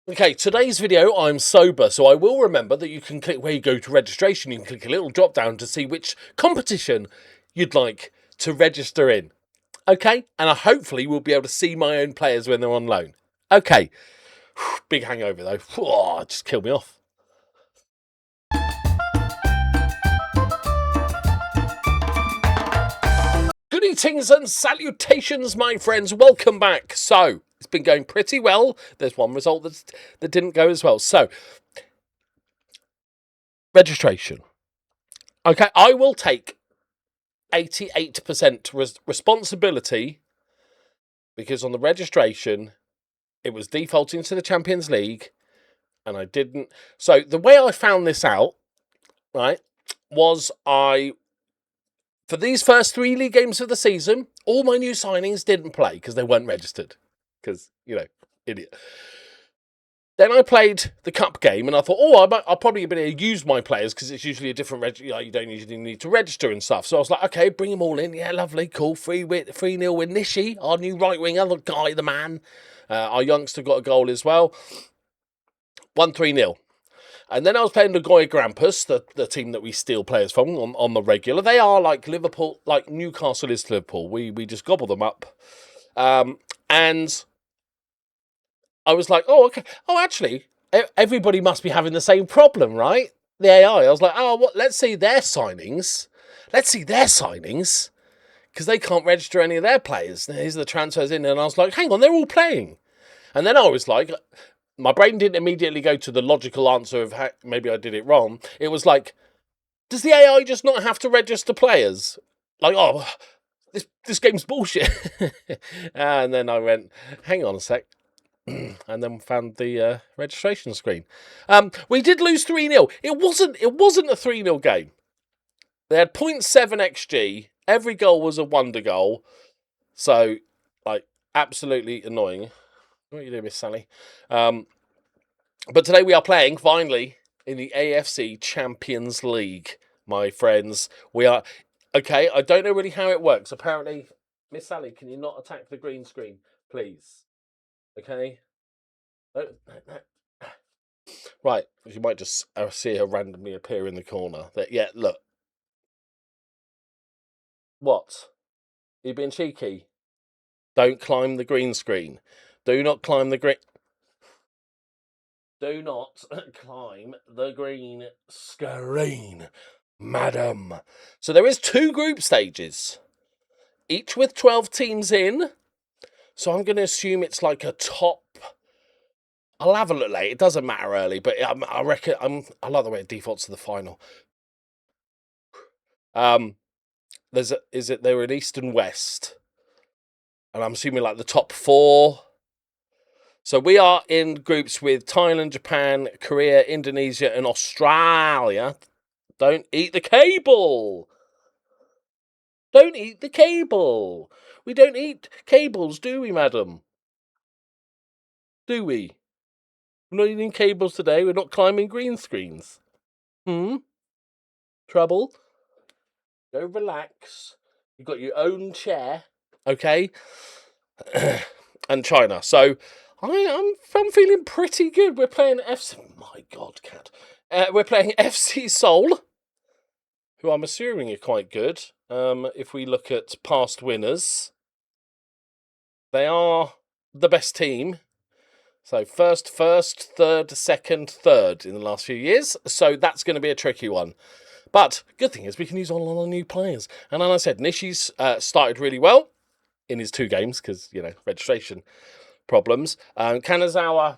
Okay, today's video, I'm sober, so I will remember that you can click where you go to registration. You can click a little drop down to see which competition you'd like to register in. Okay, and I hopefully will be able to see my own players when they're on loan. Okay, big hangover though. Oh, just killed me off. Greetings and salutations, my friends. Welcome back. So, it's been going pretty well. There's one result that didn't go as well. So, registration. Okay, I will take 88% responsibility because on the registration, it was defaulting to the Champions League and I didn't. So, the way I found this out, right, was for these first 3 league games of the season, all my new signings didn't play because they weren't registered. Because, you know, idiot. Then I played the cup game and I thought, I'll probably be able to use my players because it's usually a different you don't usually need to register and stuff. So I was like, okay, bring them all in. Yeah, lovely, cool. 3-0 with Nishi, our new right winger, the guy, the man. Our youngster got a goal as well. 1-3-0. And then I was playing the Goya Grampus, the team that we steal players from on the regular. They are like Liverpool, like Newcastle is to Liverpool. We just gobble them up. And I was like, oh, okay. Oh, actually, everybody must be having the same problem, right? The AI. I was like, let's see their signings. Because they can't register any of their players. Here's the transfers in. And I was like, hang on, they're all playing. And then I was like, my brain didn't immediately go to the logical answer of how maybe I did it wrong. It was like, does the AI just not have to register players? Like, this game's bullshit. And then I went, hang on a sec. And then found the registration screen. We did lose 3-0. It wasn't a 3-0 game. They had 0.7 XG. Every goal was a wonder goal. So, like, absolutely annoying. What are you doing, Miss Sally? But today we are playing, finally, in the AFC Champions League, my friends. We are... Okay, I don't know really how it works. Apparently, Miss Sally, can you not attack the green screen, please? Okay? Right, you might just see her randomly appear in the corner. Yeah, look. What? Are you being cheeky? Don't climb the green screen. Do not climb the green... Do not climb the green screen, madam. So there is 2 group stages, each with 12 teams in. So I'm going to assume it's like a top... I'll have a look later. It doesn't matter early, but I reckon I like the way it defaults to the final. They were in East and West, and I'm assuming like the top 4. So we are in groups with Thailand, Japan, Korea, Indonesia, and Australia. Don't eat the cable. Don't eat the cable. We don't eat cables, do we, madam? Do we? We're not eating cables today. We're not climbing green screens. Trouble? Go relax. You've got your own chair, okay? And China. So I'm feeling pretty good. We're playing my God, cat. We're playing FC Seoul, who I'm assuming are quite good. If we look at past winners, they are the best team. So first, third, second, third in the last few years. So that's going to be a tricky one. But good thing is we can use all our new players. And as I said, Nishi's started really well in his 2 games because, you know, registration problems. Kanazawa...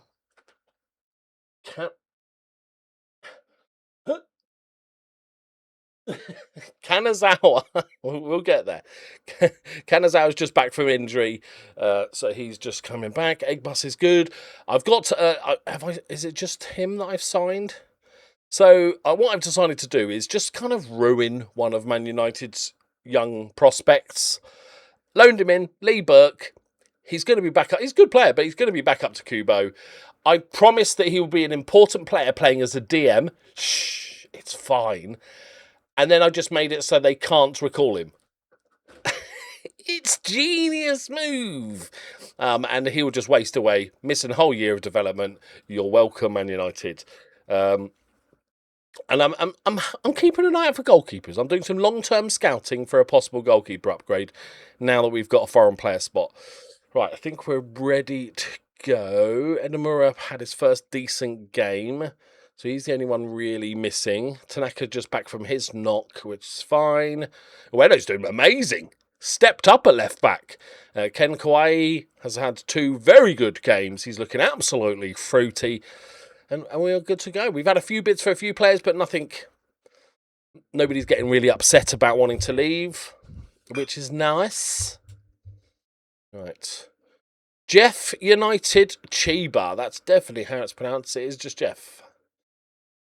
Kanazawa, we'll get there. Kanazawa's just back from injury, so he's just coming back. Eggbus is good. I've got. Is it just him that I've signed? So what I've decided to do is just kind of ruin one of Man United's young prospects. Loaned him in, Lee Burke. He's going to be back up. He's a good player, but he's going to be back up to Kubo. I promised that he will be an important player playing as a DM. Shh, it's fine. And then I just made it so they can't recall him. It's genius move. And he will just waste away, missing a whole year of development. You're welcome, Man United. And I'm keeping an eye out for goalkeepers. I'm doing some long-term scouting for a possible goalkeeper upgrade now that we've got a foreign player spot. Right, I think we're ready to go. Edinburgh had his first decent game, so he's the only one really missing. Tanaka just back from his knock, which is fine. Ueno's doing amazing. Stepped up at left back. Ken Kawai has had 2 very good games. He's looking absolutely fruity. And we are good to go. We've had a few bids for a few players, but nobody's getting really upset about wanting to leave, which is nice. Right. JEF United Chiba. That's definitely how it's pronounced. It is just Jeff.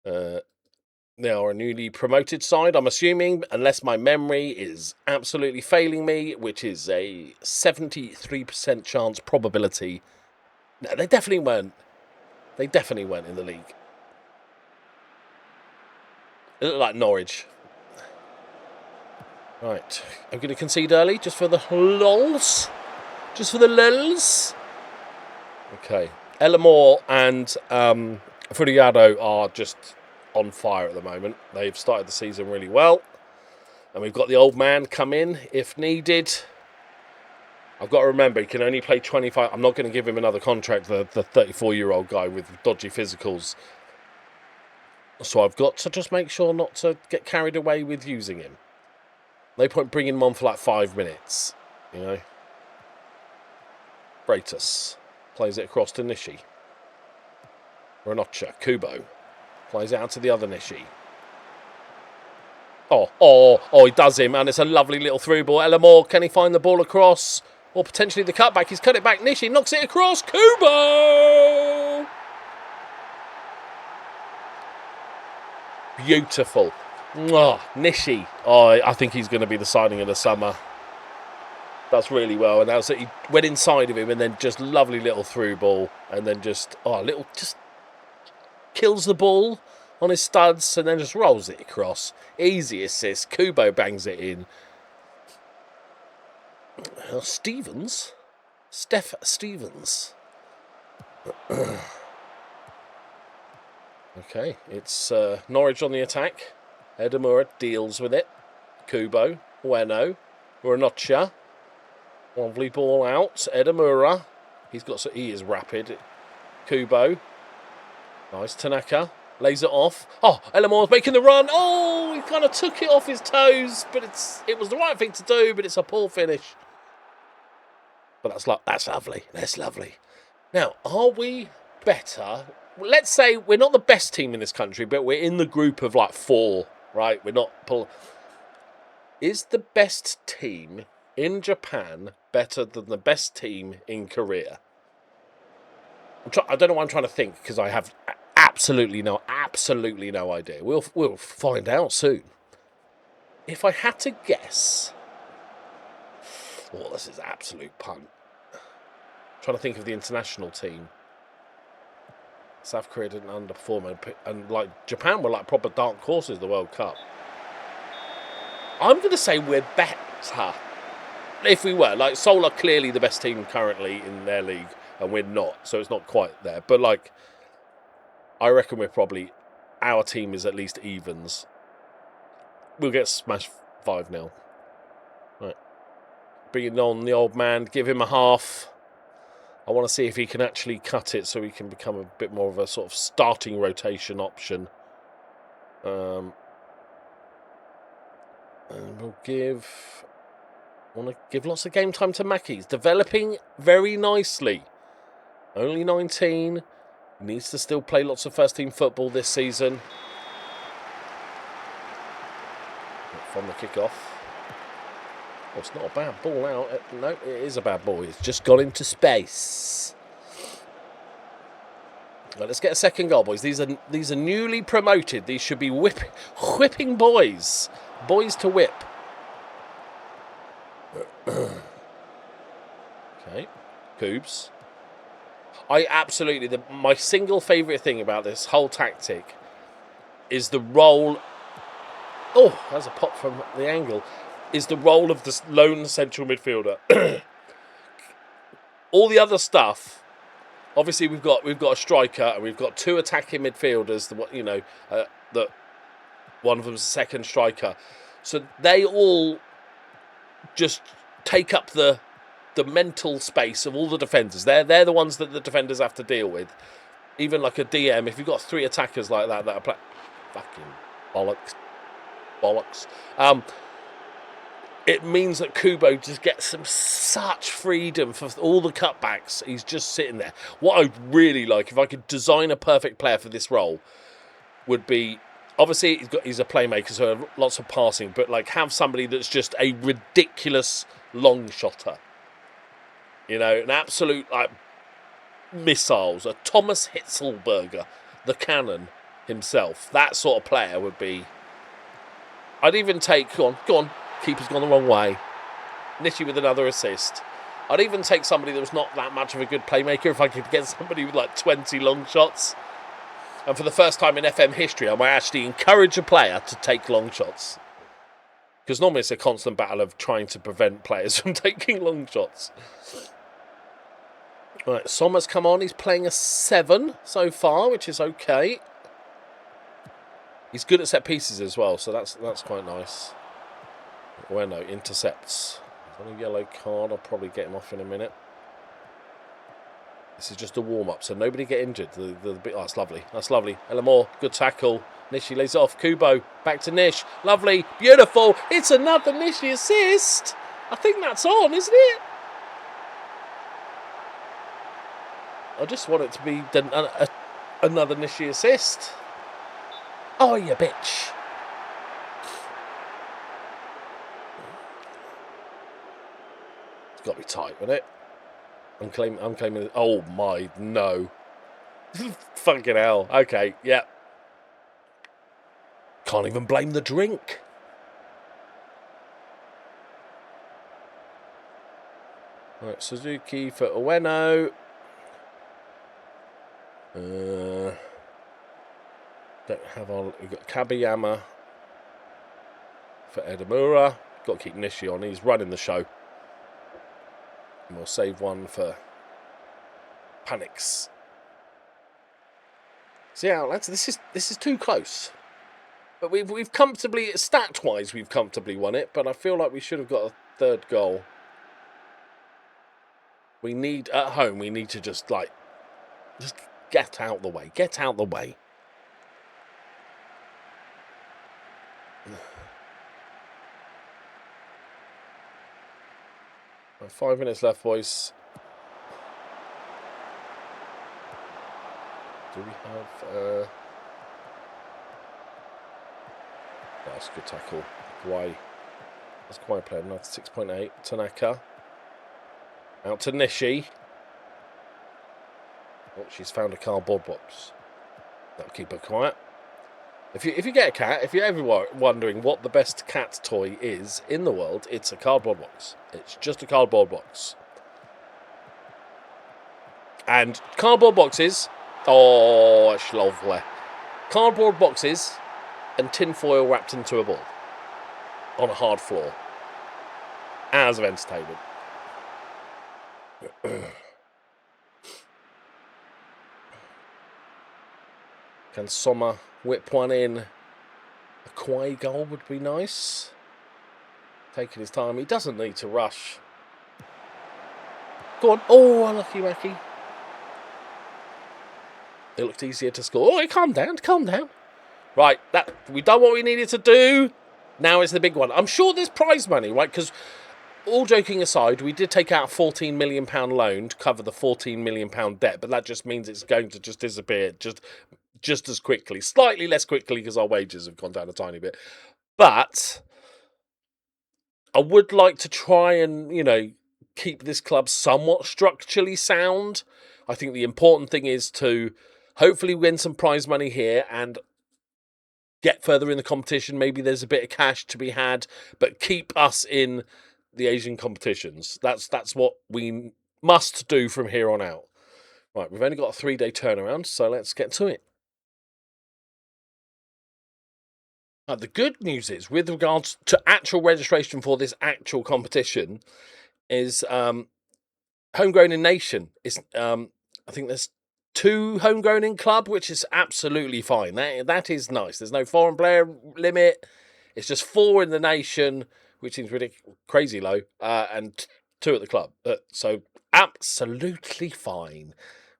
They are a newly promoted side, I'm assuming, unless my memory is absolutely failing me, which is a 73% chance probability. No, they definitely weren't. They definitely weren't in the league. It looked like Norwich. Right. I'm going to concede early just for the lols. Just for the lulz. Okay. Elamore and Furiado are just on fire at the moment. They've started the season really well. And we've got the old man come in if needed. I've got to remember, he can only play 25. I'm not going to give him another contract, the 34-year-old guy with dodgy physicals. So I've got to just make sure not to get carried away with using him. No point bringing him on for like 5 minutes, you know. Bratus plays it across to Nishi. Renocha, Kubo plays it out to the other Nishi. Oh, he does him, and it's a lovely little through ball. Elamore, can he find the ball across? Or potentially the cutback. He's cut it back. Nishi knocks it across. Kubo! Beautiful. Oh, Nishi. Oh, I think he's going to be the signing of the summer. That's really well. And that's it. He went inside of him and then just lovely little through ball. And then just kills the ball on his studs and then just rolls it across. Easy assist. Kubo bangs it in. Steph Stevens. Okay, it's Norwich on the attack. Edamura deals with it. Kubo, Ueno, Renocha. Lovely ball out. Edamura. He is rapid. Kubo. Nice. Tanaka. Lays it off. Oh, Elamore's making the run. Oh, he kind of took it off his toes, but it was the right thing to do, but it's a poor finish. But that's lovely. That's lovely. Now, are we better? Let's say we're not the best team in this country, but we're in the group of like 4, right? We're not Is the best team in Japan better than the best team in Korea? I don't know what I'm trying to think because I have absolutely no idea. We'll find out soon. If I had to guess, this is absolute punt. Trying to think of the international team. South Korea didn't underperform, and like Japan were like proper dark horses of the World Cup. I'm going to say we're better. If we were, like Seoul are clearly the best team currently in their league, and we're not, so it's not quite there. But like, I reckon our team is at least evens. We'll get smashed 5-0. Right. Bringing on the old man, give him a half. I want to see if he can actually cut it so he can become a bit more of a sort of starting rotation option. And we'll want to give lots of game time to Mackie. He's developing very nicely. Only 19. Needs to still play lots of first-team football this season. From the kick-off. Oh, it's not a bad ball out. No, it is a bad ball. It's just gone into space. Right, let's get a second goal, boys. These are newly promoted. These should be whipping boys. Boys to whip. Okay. Coobs. My single favourite thing about this whole tactic is the roll. Oh, that's a pop from the angle. is the role of the lone central midfielder. All the other stuff, obviously we've got a striker and we've got 2 attacking midfielders. That one of them's a second striker, so they all just take up the mental space of all the defenders. They're the ones that the defenders have to deal with. Even like a DM, if you've got 3 attackers like that are fucking bollocks. It means that Kubo just gets such freedom for all the cutbacks. He's just sitting there. What I'd really like, if I could design a perfect player for this role, would be, obviously he's a playmaker, so lots of passing, but like have somebody that's just a ridiculous long shotter. You know, an absolute like missiles, a Thomas Hitzelberger, the cannon himself. That sort of player would be. I'd even take. Go on. Keeper's gone the wrong way. Nishi with another assist. I'd even take somebody that was not that much of a good playmaker if I could get somebody with like 20 long shots. And for the first time in FM history, I might actually encourage a player to take long shots. Because normally it's a constant battle of trying to prevent players from taking long shots. Right, Sommer's come on. He's playing a 7 so far, which is okay. He's good at set pieces as well, so that's quite nice. Well, no, intercepts. He's on a yellow card. I'll probably get him off in a minute. This is just a warm-up, so nobody get injured. Oh, that's lovely. That's lovely. Elamore, good tackle. Nishi lays it off. Kubo, back to Nish. Lovely, beautiful. It's another Nishi assist. I think that's on, isn't it? I just want it to be another Nishi assist. Oh, you bitch. It's got to be tight, wouldn't it? I'm claiming it. Oh, my, no. Fucking hell. Okay, yeah. Can't even blame the drink. Right, Suzuki for Ueno. Don't have all. We've got Kabiyama for Edamura. Got to keep Nishi on. He's running the show. And we'll save one for Panics. See how lads, this is too close. But we've comfortably, stat wise, we've comfortably won it. But I feel like we should have got a third goal. We need at home. We need to just get out the way. Get out the way. 5 minutes left, boys. Do we have... That's a good tackle. Guai. That's Guai playing. That's 6.8. Tanaka. Out to Nishi. Oh, she's found a cardboard box. That'll keep her quiet. If you get a cat, if you're ever wondering what the best cat toy is in the world, it's a cardboard box. It's just a cardboard box. And cardboard boxes... Oh, it's lovely. Cardboard boxes and tinfoil wrapped into a ball on a hard floor. Hours of entertainment. Can Sommer whip one in? A Quay goal would be nice. Taking his time. He doesn't need to rush. Go on. Oh, unlucky wacky. It looked easier to score. Oh, calm down. Calm down. Right, we've done what we needed to do. Now is the big one. I'm sure there's prize money, right? Because all joking aside, we did take out a £14 million loan to cover the £14 million debt, but that just means it's going to just disappear just as quickly. Slightly less quickly because our wages have gone down a tiny bit. But I would like to try and, keep this club somewhat structurally sound. I think the important thing is to hopefully win some prize money here and get further in the competition. Maybe there's a bit of cash to be had, but keep us in the Asian competitions. That's what we must do from here on out. Right, we've only got a 3-day turnaround, so let's get to it. The good news is, with regards to actual registration for this actual competition, is homegrown in nation. Is I think there's 2 homegrown in club, which is absolutely fine. That is nice. There's no foreign player limit. It's just 4 in the nation, which seems crazy low, and 2 at the club. So absolutely fine.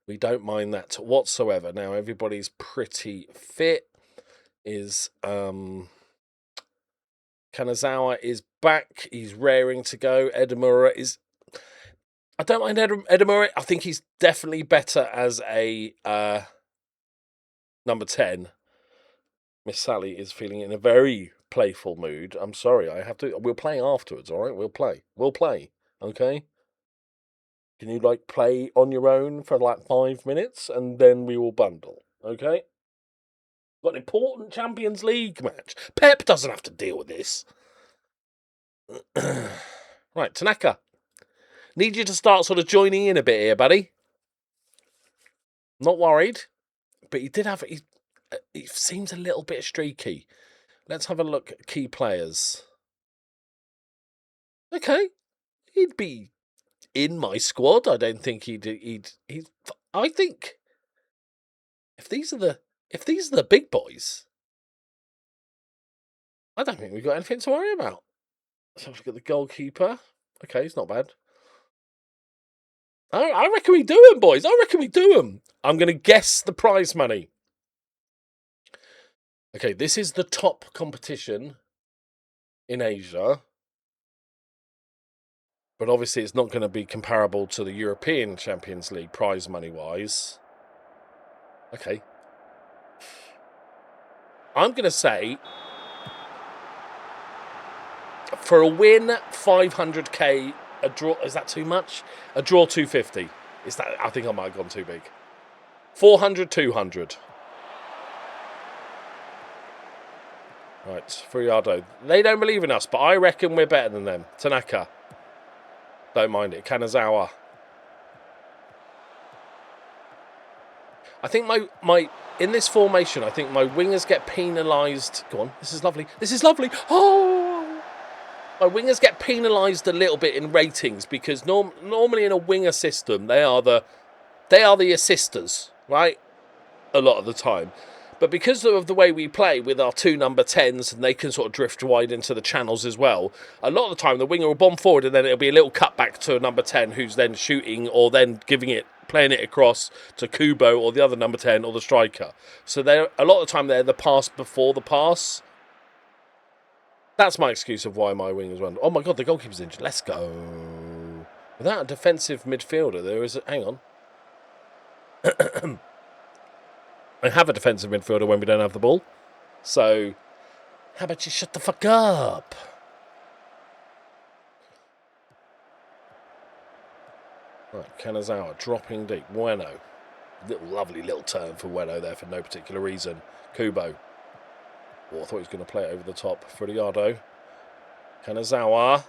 We don't mind that whatsoever. Now everybody's pretty fit. Kanazawa is back. He's raring to go. Edamura is... I don't mind Edamura. I think he's definitely better as a number 10. Miss Sally is feeling in a very playful mood. I'm sorry, I have to... We'll play afterwards, all right? We'll play, okay? Can you, play on your own for, 5 minutes, and then we will bundle, okay? Got an important Champions League match. Pep doesn't have to deal with this. Right, Tanaka. Need you to start sort of joining in a bit here, buddy. Not worried. But he did have... He seems a little bit streaky. Let's have a look at key players. Okay. He'd be in my squad. I don't think he'd I think... If these are the big boys, I don't think we've got anything to worry about. Let's have a look at the goalkeeper. Okay, he's not bad. I reckon we do him, boys. I reckon we do him. I'm going to guess the prize money. Okay, this is the top competition in Asia. But obviously it's not going to be comparable to the European Champions League prize money-wise. Okay. I'm going to say, for a win, 500k, a draw, is that too much? A draw, 250. Is that? I think I might have gone too big. 400, 200. Right, Furiado. They don't believe in us, but I reckon we're better than them. Tanaka. Don't mind it. Kanazawa. I think my in this formation, I think my wingers get penalised. Go on, this is lovely. This is lovely. Oh! My wingers get penalised a little bit in ratings because normally in a winger system, they are the assisters, right? A lot of the time. But because of the way we play with our 2 number 10s, and they can sort of drift wide into the channels as well, a lot of the time the winger will bomb forward and then it'll be a little cut back to a number 10 who's then shooting or then playing it across to Kubo or the other number 10 or the striker. So a lot of the time they're the pass before the pass. That's my excuse of why my wingers run. Oh my God, the goalkeeper's injured. Let's go. Without a defensive midfielder, there is... Hang on. I have a defensive midfielder when we don't have the ball. So, how about you shut the fuck up? Right, Kanazawa dropping deep. Bueno. Lovely little turn for Bueno there for no particular reason. Kubo. Oh, I thought he was going to play it over the top. Furiado. Kanazawa.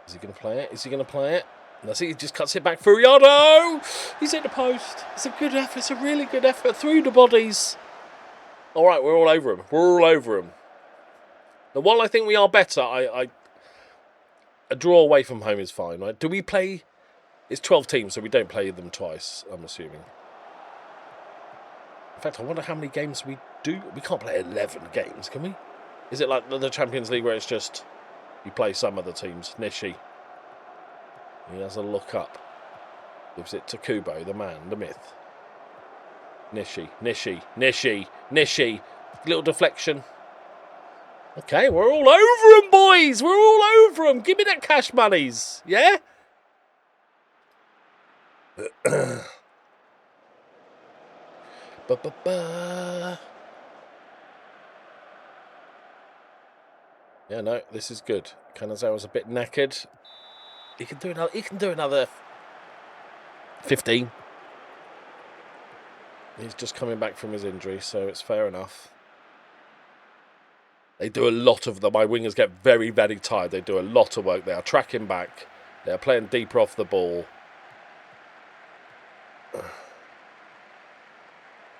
Is he going to play it? Is he going to play it? And I see he just cuts it back. Furiado! He's in the post. It's a good effort. It's a really good effort through the bodies. All right, we're all over him. We're all over him. Now, while I think we are better, a draw away from home is fine, right? Do we play... It's 12 teams, so we don't play them twice, I'm assuming. In fact, I wonder how many games we do. We can't play 11 games, can we? Is it like the Champions League where it's just... You play some of the teams. Nishi. He has a look up. Gives it to Kubo, the man, the myth. Nishi. Little deflection. Okay, we're all over him, boys. We're all over him. Give me that cash monies. Yeah? Yeah, no, this is good. Kanazawa's a bit knackered. He can do another 15. He's just coming back from his injury, so it's fair enough. They do a lot of them. My wingers get very, very tired. They do a lot of work. They are tracking back. They are playing deeper off the ball.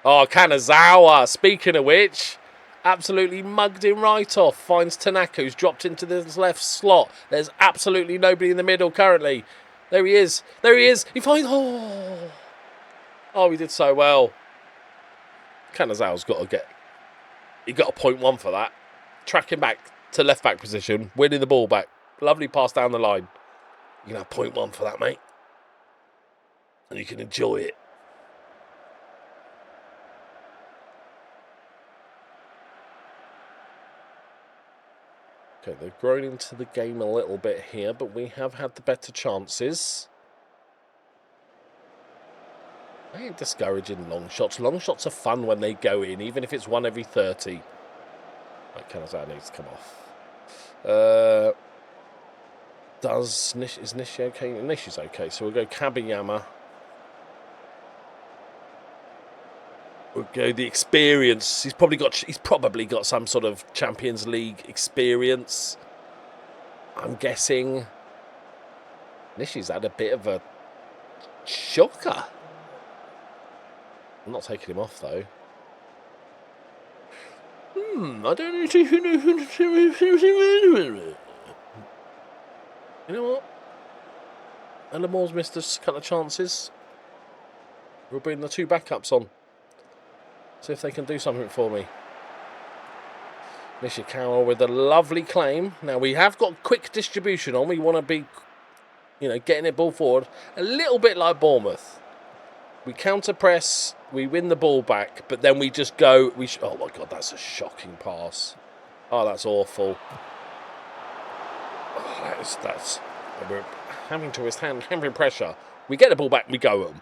Oh, Kanazawa. Speaking of which, Absolutely mugged him right off. Finds Tanaka, who's dropped into the left slot. There's absolutely nobody in the middle currently. There he is. There he is. He finds... Oh, he did so well. Kanazawa's got to get... He got a 0.1 for that. Tracking back to left-back position. Winning the ball back. Lovely pass down the line. You can have 0.1 for that, mate. And you can enjoy it. Okay, they've grown into the game a little bit here, but we have had the better chances. I ain't discouraging long shots. Long shots are fun when they go in, even if it's 1 every 30. Right, Kanazawa needs to come off. Is Nishi okay? Nishi's okay, so we'll go Kabayama. We'll go the experience. He's probably got some sort of Champions League experience. I'm guessing. Nishi's had a bit of a shocker. I'm not taking him off though. I don't know. You know what? Ellamore's missed a couple of chances. We'll bring the 2 backups on. See if they can do something for me. Nishikawa with a lovely claim. Now, we have got quick distribution on. We want to be, getting it ball forward. A little bit like Bournemouth. We counter press. We win the ball back. But then we just go. Oh, my God, that's a shocking pass. Oh, that's awful. Oh, that's... We're having to withstand hammering pressure. We get the ball back. We go at them.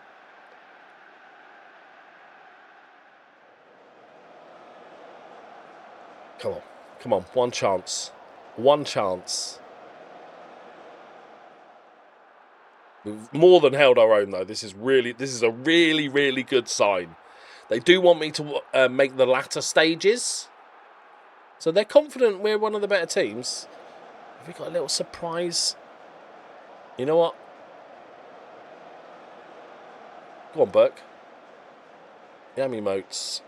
Come on, one chance. We've more than held our own though. This is a really, really good sign. They do want me to make the latter stages. So they're confident we're one of the better teams. Have we got a little surprise? You know what? Go on, Burke. Yummy motes.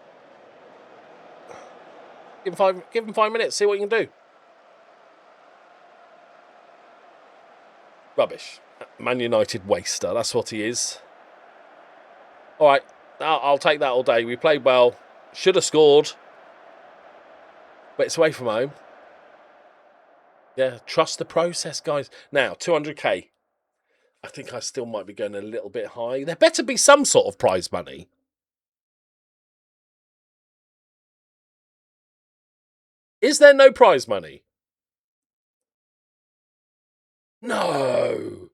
Give him 5 minutes. See what you can do. Rubbish. Man United waster. That's what he is. All right. I'll take that all day. We played well. Should have scored. But it's away from home. Yeah. Trust the process, guys. Now, 200k. I think I still might be going a little bit high. There better be some sort of prize money. Is there no prize money? No.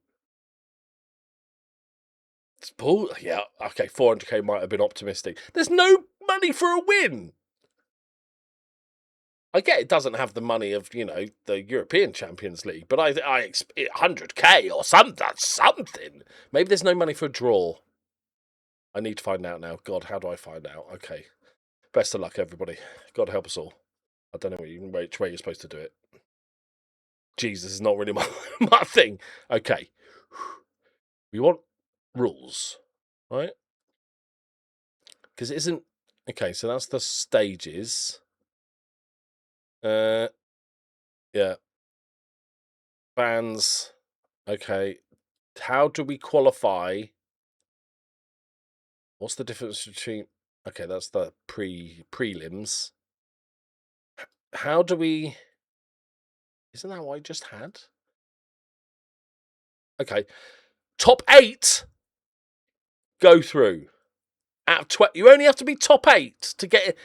It's bull. Yeah, okay, 400k might have been optimistic. There's no money for a win. I get it doesn't have the money of, the European Champions League, but I expect 100k or something. Maybe there's no money for a draw. I need to find out now. God, how do I find out? Okay. Best of luck, everybody. God help us all. I don't know which way you're supposed to do it. Jesus is not really my thing. Okay. We want rules, right? Because it isn't... Okay, so that's the stages. Yeah. Fans. Okay. How do we qualify? What's the difference between... Okay, that's the prelims. How do we... Isn't that what I just had? Okay. Top 8 go through. Out of 12, you only have to be top 8 to get it.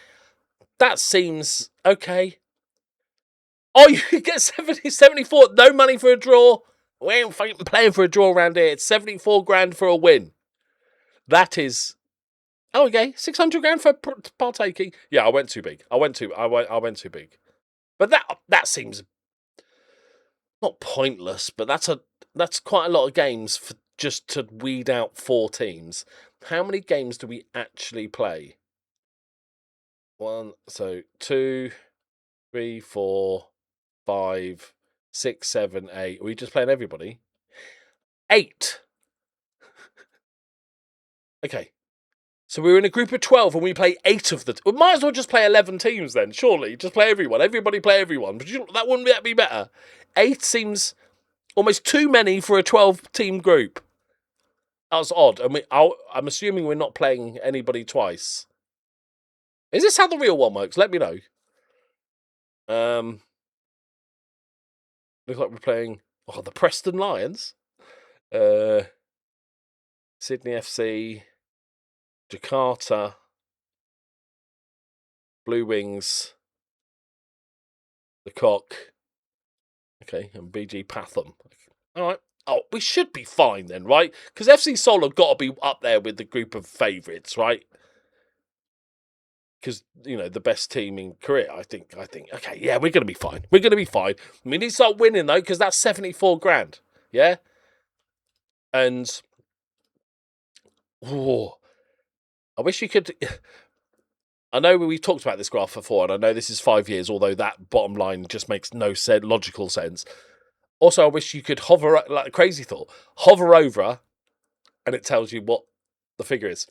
That seems okay. Oh, you get 74. No money for a draw. We ain't fucking playing for a draw around here. It's 74 grand for a win. That is... Oh, okay. 600 grand for partaking. Yeah, I went too big. I went too big. But that seems not pointless, but that's quite a lot of games for just to weed out 4 teams. How many games do we actually play? 1, so 2, 3, 4, 5, 6, 7, 8. Are we just playing everybody? 8. Okay. So we're in a group of 12 and we play 8 of the... We might as well just play 11 teams then, surely. Just play everyone. Everybody play everyone. But that wouldn't be better. 8 seems almost too many for a 12-team group. That was odd. And I'm assuming we're not playing anybody twice. Is this how the real one works? Let me know. Looks like we're playing... Oh, the Preston Lions. Sydney FC... Jakarta, Blue Wings, the Cock, okay, and BG Patham. All right. Oh, we should be fine then, right? Because FC Seoul have got to be up there with the group of favourites, right? Because, you know, the best team in Korea, I think, okay, yeah, we're going to be fine. We're going to be fine. We need to start winning, though, because that's 74 grand, yeah? And, oh, I wish you could... I know we've talked about this graph before, and I know this is 5 years, although that bottom line just makes no logical sense. Also, I wish you could hover, like a crazy thought, hover over, and it tells you what the figure is.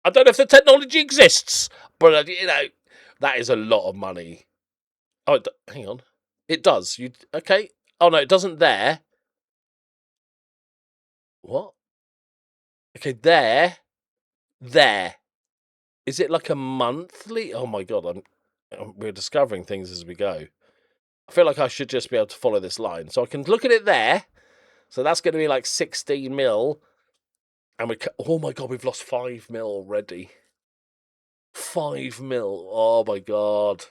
I don't know if the technology exists, but, you know, that is a lot of money. Oh, hang on. It does. Okay. Oh, no, it doesn't there. What? Okay, there. Is it like a monthly? Oh my God, we're discovering things as we go. I feel like I should just be able to follow this line. So I can look at it there. So that's going to be like 16 mil. And oh my God, we've lost 5 mil already. 5 mil. Oh my God.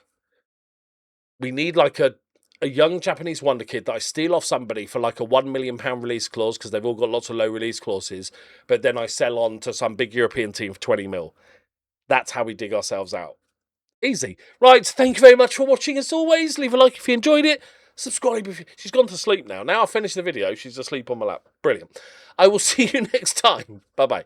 We need like a young Japanese wonder kid that I steal off somebody for like a £1 million release clause, because they've all got lots of low release clauses, but then I sell on to some big European team for 20 mil. That's how we dig ourselves out. Easy. Right, thank you very much for watching as always. Leave a like if you enjoyed it. Subscribe if she's gone to sleep now. Now I've finished the video, she's asleep on my lap. Brilliant. I will see you next time. Bye-bye.